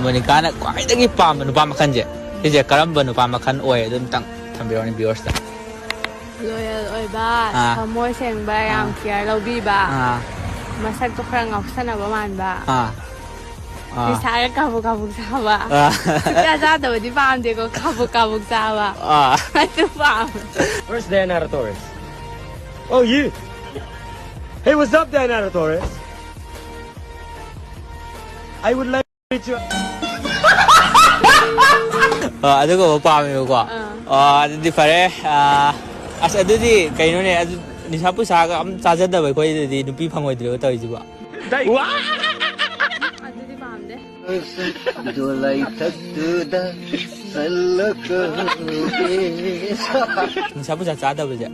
ꯃꯣꯅꯤꯀꯥꯅ ꯈ꯭ꯋꯥꯏꯗꯒꯤ ꯄꯥꯝꯕ ꯅꯨꯄꯥ ꯃꯈꯜꯁꯦ ꯁꯤꯁꯦ ꯀꯔꯝꯕ ꯅꯨꯄꯥ ꯃꯈꯜ ꯑꯣꯏ ꯑꯗꯨꯝꯇꯪ ꯊꯝꯕꯤꯔꯣꯅꯦ ꯚꯤꯌꯨꯋꯔꯁꯇ ꯂꯣꯌꯦꯜ ꯑꯣꯏꯕ ꯊꯃꯣꯏ ꯁꯦꯡꯕ ꯌꯥꯝ ꯀꯤꯌꯔ ꯂꯧꯕꯤꯕ ꯃꯁꯛꯇꯣ ꯈꯔ ꯉꯥꯎꯁꯟꯅꯕ ꯃꯥꯟꯕ ꯅꯤꯁꯥꯒ ꯀꯥꯕꯨꯛ ꯀꯥꯕꯨꯛ ꯆꯥꯕ ꯁꯨꯛꯆꯥ ꯆꯥꯗꯕꯗꯤ ꯄꯥꯝꯗꯦꯀꯣ ꯀꯥꯕꯨꯛ ꯀꯥꯕꯨꯛ ꯆꯥꯕ ꯑꯗꯨ ꯄꯥꯝꯃꯦ. Where's Dayanara Torres? Oh, you! Hey, what's up, Dayanara Torres? I would like to meet you. ꯑꯗꯨꯒꯨꯝꯕ ꯄꯥꯝꯃꯦꯕꯀꯣ ꯑꯗꯨꯗꯤ ꯐꯔꯦ ꯑꯁ ꯑꯗꯨꯗꯤ ꯀꯩꯅꯣꯅꯦ ꯑꯗꯨ ꯅꯤꯁꯥ ꯄꯨꯁꯥꯒ ꯑꯝ ꯆꯥꯖꯗꯕ ꯑꯩꯈꯣꯏꯗꯗꯤ ꯅꯨꯄꯤ ꯐꯪꯉꯣꯏꯗ꯭ꯔꯤꯕ ꯇꯧꯔꯤꯁꯤꯕꯣ ꯑꯗꯨꯗꯤ ꯄꯥꯝꯗꯦ. ꯅꯤꯁꯥ ꯄꯨꯁꯥ ꯆꯥꯗꯕꯁꯦ